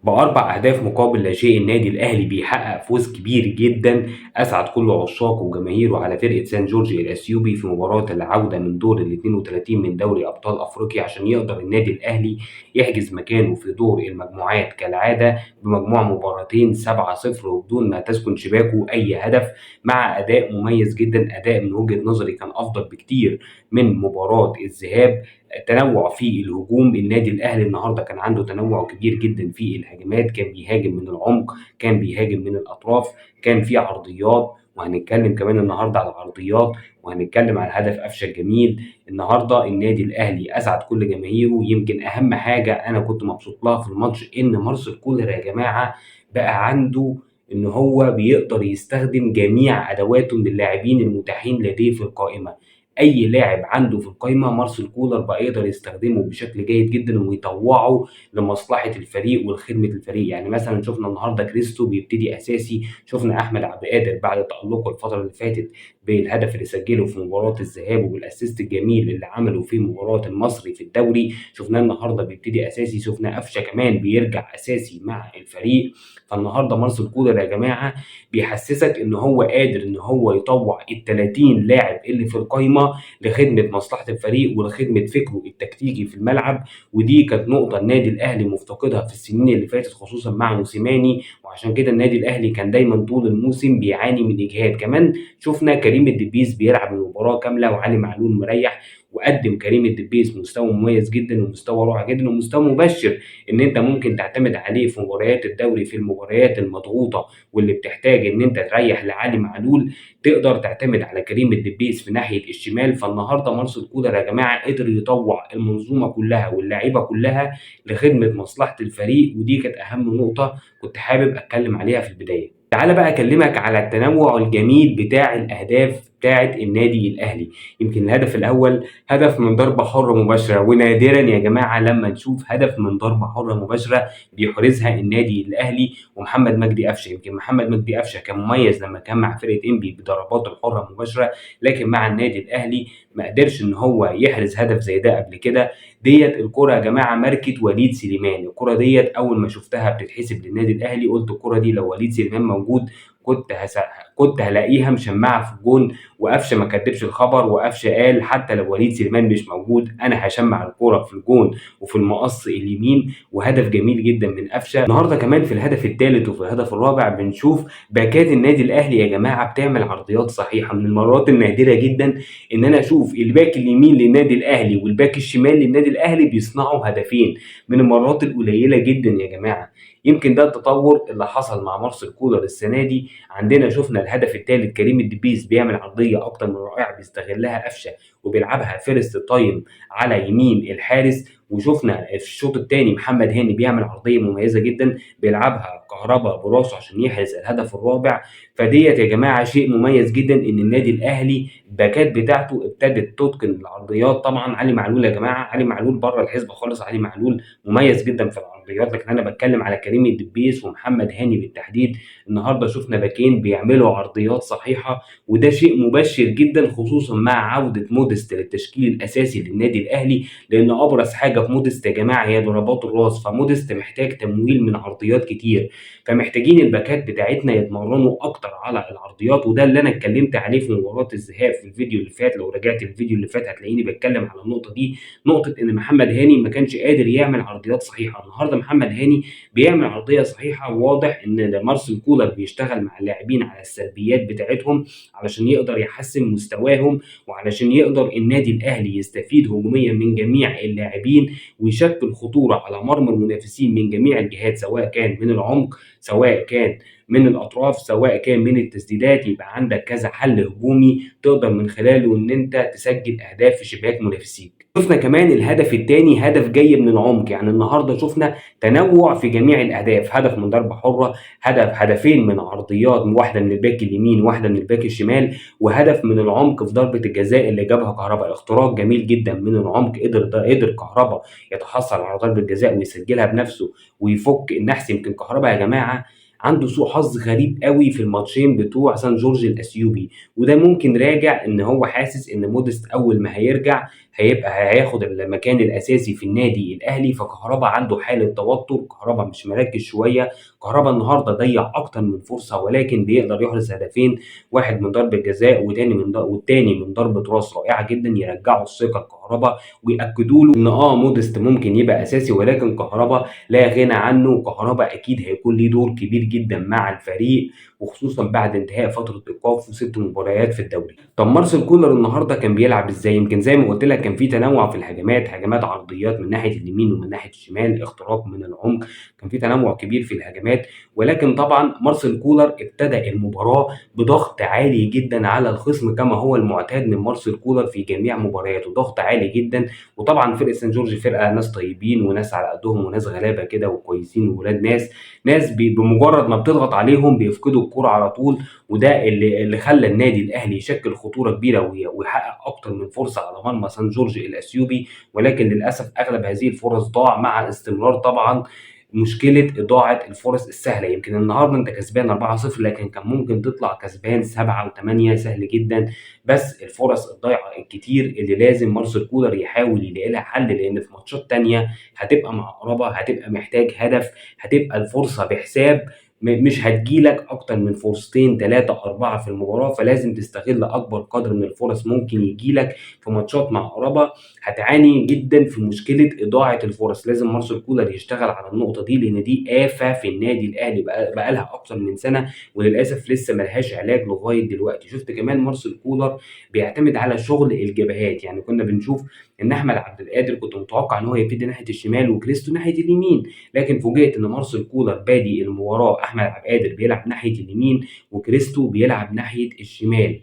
بأربع أهداف مقابل لا شيء النادي الأهلي بيحقق فوز كبير جدا أسعد كل عشاقه وجماهيره على فرقة سان جورج الأثيوبي في مباراة العودة من دور ال 32 من دوري أبطال أفريقيا عشان يقدر النادي الأهلي يحجز مكانه في دور المجموعات كالعادة بمجموع مباراتين 7-0 وبدون ما تسكن شباكه أي هدف، مع أداء مميز جدا. أداء من وجهة نظري كان أفضل بكتير من مباراة الذهاب. تنوع في الهجوم، النادي الاهلي النهارده كان عنده تنوع كبير جدا في الهجمات، كان بيهاجم من العمق، كان بيهاجم من الاطراف، كان في عرضيات، وهنتكلم كمان النهارده على العرضيات، وهنتكلم على هدف قفشه الجميل. النهارده النادي الاهلي اسعد كل جماهيره. يمكن اهم حاجه انا كنت مبسوط لها في الماتش ان مارسيل كولر يا جماعه بقى عنده ان هو بيقدر يستخدم جميع ادواته من اللاعبين المتاحين لديه في القائمه. اي لاعب عنده في القائمه مارسيل كولر بقى يقدر يستخدمه بشكل جيد جدا ويطوعه لمصلحه الفريق ولخدمه الفريق. يعني مثلا شفنا النهارده كريستو بيبتدي اساسي، شفنا احمد عبد القادر بعد تالقه الفتره اللي فاتت بالهدف اللي سجله في مباراه الذهاب وبالاسيست الجميل اللي عمله في مباراه المصري في الدوري، شفناه النهارده بيبتدي اساسي، شفنا قفشه كمان بيرجع اساسي مع الفريق. فالنهارده مارسيل كولر يا جماعه بيحسسك ان هو قادر ان هو يطوع ال 30 لاعب اللي في القايمه لخدمه مصلحه الفريق ولخدمه فكره التكتيكي في الملعب. ودي كانت نقطه النادي الاهلي مفتقدها في السنين اللي فاتت خصوصا مع موسيماني، وعشان كده النادي الاهلي كان دايما طول الموسم بيعاني من اجهاد. كمان شفنا كريم الدبيس بيلعب المباراه كامله وعلي معلول مريح، وقدم كريم الدبيس مستوى مميز جدا ومستوى رائع جدا ومستوى مبشر ان انت ممكن تعتمد عليه في مباريات الدوري، في المباريات المضغوطه واللي بتحتاج ان انت تريح لعلي معلول تقدر تعتمد على كريم الدبيس في ناحيه الشمال. فالنهارده مارسيل كولر يا جماعه قدر يطوع المنظومه كلها واللعيبه كلها لخدمه مصلحه الفريق، ودي كانت اهم نقطه كنت حابب اتكلم عليها في البدايه. تعالى بقى اكلمك على التنوع الجميل بتاع الاهداف بتاعه النادي الاهلي. يمكن الهدف الاول هدف من ضربه حره مباشره، ونادرا يا جماعه لما نشوف هدف من ضربه حره مباشره بيحرزها النادي الاهلي ومحمد مجدي قفشه. يمكن محمد مجدي قفشه كان مميز لما كان مع فرقه انبي بضربات الحره المباشره، لكن مع النادي الاهلي ما قدرش ان هو يحرز هدف زي ده قبل كده. ديت الكره يا جماعه ماركه وليد سليمان. الكره ديت اول ما شفتها بتتحسب للنادي الاهلي قلت الكره دي لو وليد سليمان موجود كنت هلاقيها مشمعه في الجون. وقفشه ما كدبش الخبر، وقفشه قال حتى لو وليد سليمان مش موجود انا هشمع الكوره في الجون وفي المقص اليمين. وهدف جميل جدا من قفشه. النهارده كمان في الهدف الثالث وفي الهدف الرابع بنشوف باكات النادي الاهلي يا جماعه بتعمل عرضيات صحيحه. من المرات النادره جدا ان انا اشوف الباك اليمين للنادي الاهلي والباك الشمال للنادي الاهلي بيصنعوا هدفين، من المرات القليله جدا يا جماعه. يمكن ده التطور اللي حصل مع مارسيل كولر السنه دي. عندنا شفنا الهدف الثالث كريم الدبيس بيعمل عرضيه اكتر من رائعه بيستغلها قفشه وبيلعبها فيرست تايم على يمين الحارس. وشفنا في الشوط الثاني محمد هاني بيعمل عرضيه مميزه جدا بيلعبها كهربا براسه عشان يحرز الهدف الرابع. فديت يا جماعه شيء مميز جدا ان النادي الاهلي الباكات بتاعته ابتدت تتقن العرضيات. طبعا علي معلول يا جماعه، علي معلول بره الحسبه خالص، علي معلول مميز جدا في العرضيات، لكن انا بتكلم على كريم الدبيس ومحمد هاني بالتحديد. النهارده شفنا باكين بيعملوا عرضيات صحيحه، وده شيء مبشر جدا خصوصا مع عوده موديست للتشكيل الاساسي للنادي الاهلي، لان ابرز حاجه في موديست يا جماعه هي ضربات الراس. فموديست محتاج تمويل من عرضيات كتير، فمحتاجين الباكات بتاعتنا يتمرنوا اكتر على العرضيات. وده اللي انا اتكلمت عليه في مباراه الذهاب في الفيديو اللي فات. لو رجعت الفيديو اللي فات هتلاقيني بتكلم على النقطه دي، نقطه ان محمد هاني ما كانش قادر يعمل عرضيات صحيحه. النهارده محمد هاني بيعمل عرضيه صحيحه، واضح ان مارسيل كولر بيشتغل مع اللاعبين على السلبيات بتاعتهم علشان يقدر يحسن مستواهم، وعلشان يقدر النادي الاهلي يستفيد هجوميا من جميع اللاعبين ويشكل خطوره على مرمى المنافسين من جميع الجهات، سواء كان من العمق، سواء كان من الاطراف، سواء كان من التسديدات. يبقى عندك كذا حل هجومي تقدر من خلاله ان انت تسجل اهداف في شباك منافسيك. شفنا كمان الهدف الثاني هدف جاي من العمق. يعني النهارده شفنا تنوع في جميع الاهداف، هدف من ضربه حره، هدفين من عرضيات، واحده من الباك اليمين واحده من الباك الشمال، وهدف من العمق في ضربه الجزاء اللي جابها كهربا. اختراق جميل جدا من العمق، قدر كهربا يتحصل على ضربه جزاء ويسجلها بنفسه ويفك النحس. يمكن كهربا يا جماعه عنده سوء حظ غريب قوي في الماتشين بتوع سان جورج الاثيوبي، وده ممكن راجع ان هو حاسس ان مودست اول ما هيرجع هياخد المكان الاساسي في النادي الاهلي. فكهربا عنده حاله توتر، كهربا مش مركز شويه. كهربا النهارده ضيع اكتر من فرصه ولكن بيقدر يحرز هدفين، واحد من ضربه جزاء والتاني من ضربه راس رائعه جدا يرجعوا الثقه لكهربا ويأكدوا له ان مودست ممكن يبقى اساسي، ولكن كهربا لا غنى عنه. كهربا اكيد هيكون ليه دور كبير جدا مع الفريق، وخصوصا بعد انتهاء فتره ايقافه 6 مباريات في الدوري. طب مارسيل كولر النهارده كان بيلعب ازاي؟ يمكن زي ما قلت لك كان في تنوع في الهجمات، هجمات عرضيات من ناحيه اليمين ومن ناحيه الشمال، اختراق من العمق، كان في تنوع كبير في الهجمات. ولكن طبعا مارسيل كولر ابتدى المباراه بضغط عالي جدا على الخصم كما هو المعتاد من مارسيل كولر في جميع مبارياته، ضغط عالي جدا. وطبعا فرقه سان جورج فرقه ناس طيبين وناس على قدهم وناس غلابه كده وكويسين وولاد ناس بمجرد ما بتضغط عليهم بيفقدوا الكرة على طول. وده اللي خلى النادي الاهلي يشكل خطوره كبيره ويحقق اكتر من فرصه على مرمى سان جورج الاثيوبي. ولكن للاسف اغلب هذه الفرص ضاع مع استمرار طبعا مشكله اضاعه الفرص السهله. يمكن النهارده انت كسبان 4-0 لكن كان ممكن تطلع كسبان 7 و8 سهل جدا. بس الفرص الضايعه الكتير اللي لازم مارسيل كولر يحاول يلاقي لها حل، لان في ماتشات تانيه هتبقى معقربه، هتبقى محتاج هدف، هتبقى الفرصه بحساب، مش هتجيلك اكتر من فرصتين 3 4 في المباراه. فلازم تستغل اكبر قدر من الفرص ممكن يجيلك في ماتشات معقربه. هتعاني جدا في مشكله اضاعه الفرص، لازم مارسيل كولر يشتغل على النقطه دي لان دي آفة في النادي الاهلي بقى لها اكتر من سنه، وللاسف لسه ملهاش علاج لغايه دلوقتي. شفت كمان مارسيل كولر بيعتمد على شغل الجبهات، يعني كنا بنشوف ان احمد عبد القادر كنت متوقع ان هو يبتدي ناحيه الشمال وكريستو ناحيه اليمين، لكن فوجئت ان مارسيل كولر بادي المباراه احمد عبد القادر بيلعب ناحيه اليمين وكريستو بيلعب ناحيه الشمال.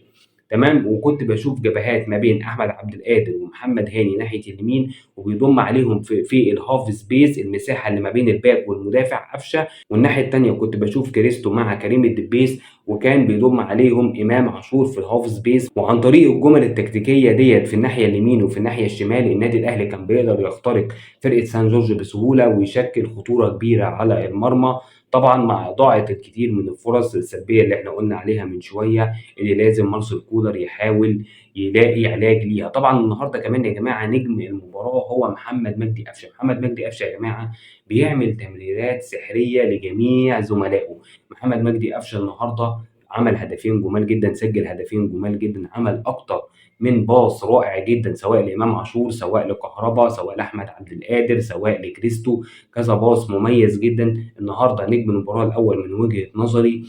تمام. وكنت بشوف جبهات ما بين احمد عبد القادر ومحمد هاني ناحيه اليمين، وبيضم عليهم في الهاف سبيس المساحه اللي ما بين الباك والمدافع قفشه، والناحيه الثانيه كنت بشوف كريستو مع كريم الدبيس وكان بيضم عليهم امام عاشور في الهاف سبيس. وعن طريق الجمل التكتيكيه ديت في الناحيه اليمين وفي الناحيه الشمال النادي الاهلي كان بيقدر يخترق فرقه سان جورج بسهوله ويشكل خطوره كبيره على المرمى، طبعا مع اضاعه الكثير من الفرص السلبيه اللي احنا قلنا عليها من شويه اللي لازم مارسيل كولر يحاول يلاقي علاج ليها. طبعا النهارده كمان يا جماعه نجم المباراه هو محمد مجدي قفشه. محمد مجدي قفشه يا جماعه بيعمل تمريرات سحريه لجميع زملائه. محمد مجدي قفشه النهارده عمل هدفين جمال جدا، سجل هدفين جمال جدا، عمل اكتر من باص رائع جدا سواء لامام عاشور سواء لكهربا سواء لاحمد عبد القادر سواء لكريستو، كذا باص مميز جدا. النهارده نجم المباراه الاول من وجهه نظري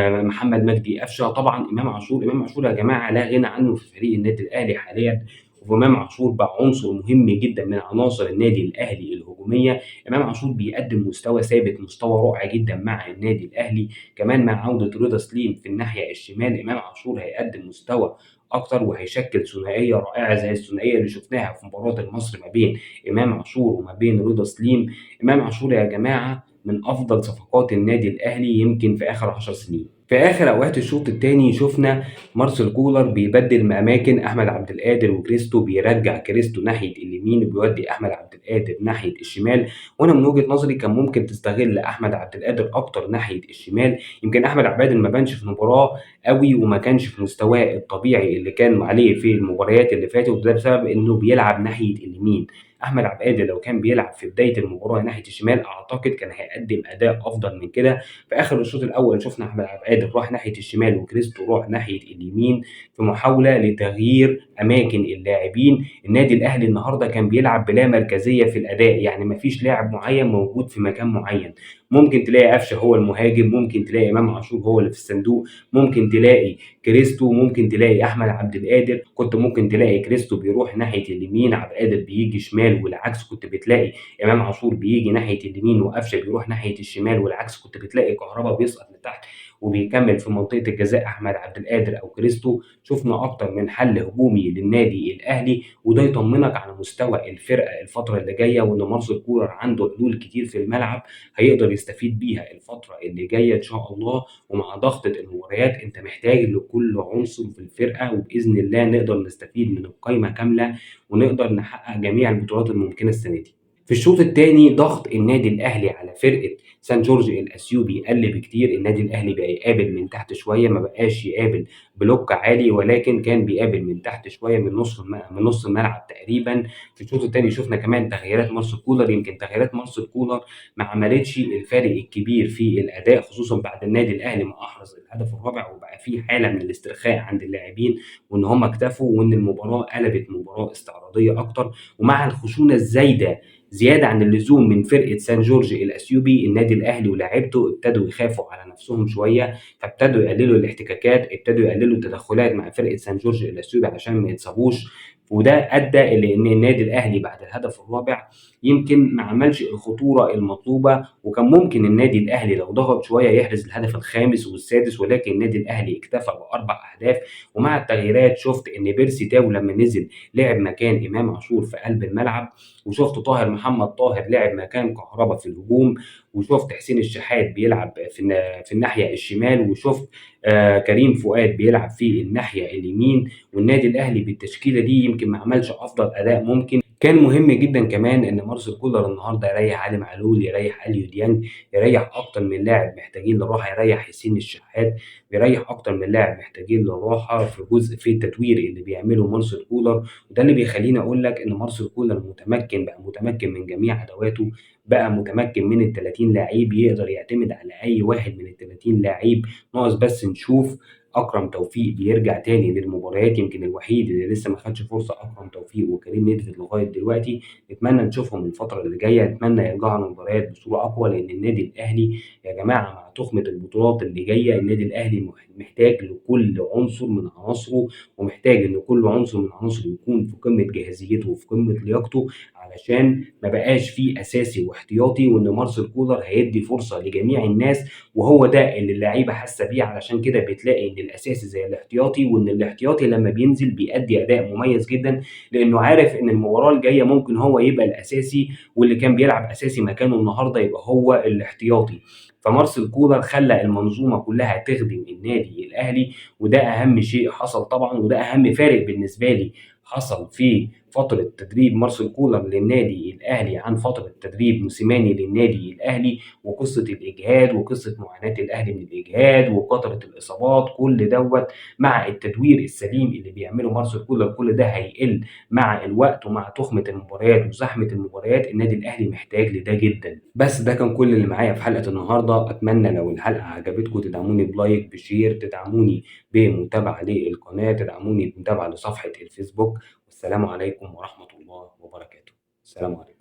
محمد مجدي قفشه. طبعا امام عاشور يا جماعه لا غنى عنه في فريق النادي الاهلي حاليا، وامام عاشور بقى عنصر مهم جدا من عناصر النادي الاهلي الهجوميه. امام عاشور بيقدم مستوى ثابت، مستوى رائع جدا مع النادي الاهلي. كمان مع عوده رضا سليم في الناحيه الشمال امام عاشور هيقدم مستوى اكتر وهيشكل ثنائيه رائعه زي الثنائيه اللي شفناها في مباراه المصري ما بين امام عاشور وما بين رضا سليم. امام عاشور يا جماعه من افضل صفقات النادي الاهلي يمكن في اخر 10 سنين. في اخر اوقات الشوط الثاني شفنا مارسيل كولر بيبدل اماكن احمد عبد القادر وكريستو، بيرجع كريستو ناحيه اليمين وبيودي احمد عبد القادر ناحيه الشمال. وانا من وجهه نظري كان ممكن تستغل احمد عبد القادر اكتر ناحيه الشمال. يمكن احمد عبد القادر ما بانش في المباراه قوي وما كانش في مستواه الطبيعي اللي كان عليه في المباريات اللي فاتت، وده بسبب انه بيلعب ناحيه اليمين. احمد عبد القادر لو كان بيلعب في بدايه المباراه ناحيه الشمال اعتقد كان هيقدم اداء افضل من كده. في اخر الشوط الاول شفنا احمد عبد القادر راح ناحيه الشمال وكريستو راح ناحيه اليمين في محاوله لتغيير اماكن اللاعبين. النادي الاهلي النهارده كان بيلعب بلا مركزيه في الاداء، يعني ما فيش لاعب معين موجود في مكان معين. ممكن تلاقي قفشه هو المهاجم، ممكن تلاقي امام عاشور هو اللي في الصندوق، ممكن تلاقي كريستو، ممكن تلاقي احمد عبد القادر، كنت ممكن تلاقي كريستو بيروح ناحيه اليمين عبد القادر بيجي شمال والعكس، كنت بتلاقي امام عاشور بيجي ناحيه اليمين وقفشه بيروح ناحيه الشمال والعكس، كنت بتلاقي كهربا بيسقط لتحت وبيكمل في منطقه الجزاء احمد عبد القادر او كريستو. شفنا اكتر من حل هجومي للنادي الاهلي، وده يطمنك على مستوى الفرقه الفتره اللي جايه، وان مارسيل كولر عنده حلول كتير في الملعب هيقدر يستفيد بيها الفتره اللي جايه ان شاء الله. ومع ضغطه المباريات انت محتاج لكل عنصر في الفرقه، وباذن الله نقدر نستفيد من القائمه كامله ونقدر نحقق جميع البطولات الممكنه السنه دي. في الشوط الثاني ضغط النادي الأهلي على فرقة سان جورج الأثيوبي قل بكتير، النادي الأهلي بقى يقابل من تحت شوية، ما بقاش يقابل بلوك عالي، ولكن كان بيقابل من تحت شوية من نص الملعب تقريبا. في الشوط الثاني شفنا كمان تغييرات مارسيل كولر، يمكن تغييرات مارسيل كولر ما عملتش الفارق الكبير في الأداء، خصوصا بعد النادي الأهلي ما أحرز الهدف الرابع وبقى في حالة من الاسترخاء عند اللاعبين، وإن هم اكتفوا، وإن المباراة قلبت مباراة استعراضية أكتر. ومع الخشونة الزايدة زيادة عن اللزوم من فرقة سان جورج الأثيوبي، النادي الأهلي ولاعيبته ابتدوا يخافوا على نفسهم شوية، فابتدوا يقللوا الاحتكاكات، ابتدوا يقللوا التدخلات مع فرقة سان جورج الأثيوبي علشان ما يتصابوش. وده ادى الى ان النادي الاهلي بعد الهدف الرابع يمكن ما عملش الخطوره المطلوبه، وكان ممكن النادي الاهلي لو ضغط شويه يحرز الهدف الخامس والسادس، ولكن النادي الاهلي اكتفى باربع اهداف. ومع التغييرات شفت ان بيرسي تاو لما نزل لعب مكان امام عاشور في قلب الملعب، وشفت طاهر محمد طاهر لعب مكان كهربا في الهجوم، وشفت حسين الشحات بيلعب في الناحيه الشمال، وشفت كريم فؤاد بيلعب في الناحيه اليمين. والنادي الاهلي بالتشكيله دي يمكن ما عملش افضل اداء ممكن. كان مهم جدا كمان ان مارسيل كولر النهارده يريح علي معلول، يريح اليو ديانج، يريح اكتر من لاعب محتاجين للراحه، يريح حسين الشحات، يريح اكتر من لاعب محتاجين للراحه في جزء في التدوير اللي بيعمله مارسيل كولر. وده اللي بيخليني اقول لك ان مارسيل كولر متمكن، بقى متمكن من جميع ادواته، بقى متمكن من ال 30 لعيب، يقدر يعتمد على اي واحد من ال 30 لعيب. ناقص بس نشوف اكرم توفيق بيرجع تاني للمباريات، يمكن الوحيد اللي لسه ما خدش فرصه اكرم توفيق وكريم نيدفيد لغايه دلوقتي. نتمنى نشوفهم الفتره اللي جايه، نتمنى يرجعوا المباريات بصوره اقوى، لان النادي الاهلي يا جماعه مع تخمه البطولات اللي جايه النادي الاهلي محتاج لكل عنصر من عناصره، ومحتاج ان كل عنصر من عناصره يكون في قمه جاهزيته وفي قمه لياقته، علشان ما بقاش فيه اساسي واحتياطي، وان مارسيل كولر هيدي فرصه لجميع الناس. وهو ده اللي اللعيبه حاسه بيه، علشان كده بتلاقي ان الاساسي زي الاحتياطي، وان الاحتياطي لما بينزل بيأدي اداء مميز جدا، لانه عارف ان المباراه الجايه ممكن هو يبقى الاساسي، واللي كان بيلعب اساسي مكانه النهارده يبقى هو الاحتياطي. فمارسيل كولر خلى المنظومه كلها تخدم النادي الاهلي، وده اهم شيء حصل طبعا، وده اهم فارق بالنسبه لي حصل في فترة تدريب مارسيل كولر للنادي الأهلي عن فترة تدريب موسيماني للنادي الأهلي. وقصة الإجهاد وقصة معاناة الأهلي من الإجهاد وكثرة الإصابات، كل دوت مع التدوير السليم اللي بيعمله مارسيل كولر كل ده هيقل مع الوقت، ومع تخمة المباريات وزحمة المباريات النادي الأهلي محتاج لده جدا. بس ده كان كل اللي معايا في حلقة النهاردة. أتمنى لو الحلقة عجبتكم تدعموني بلايك، بشير، تدعموني بمتابعة للقناة، تدعموني بمتابعة لصفحة الفيسبوك. والسلام عليكم ورحمة الله وبركاته. السلام عليكم.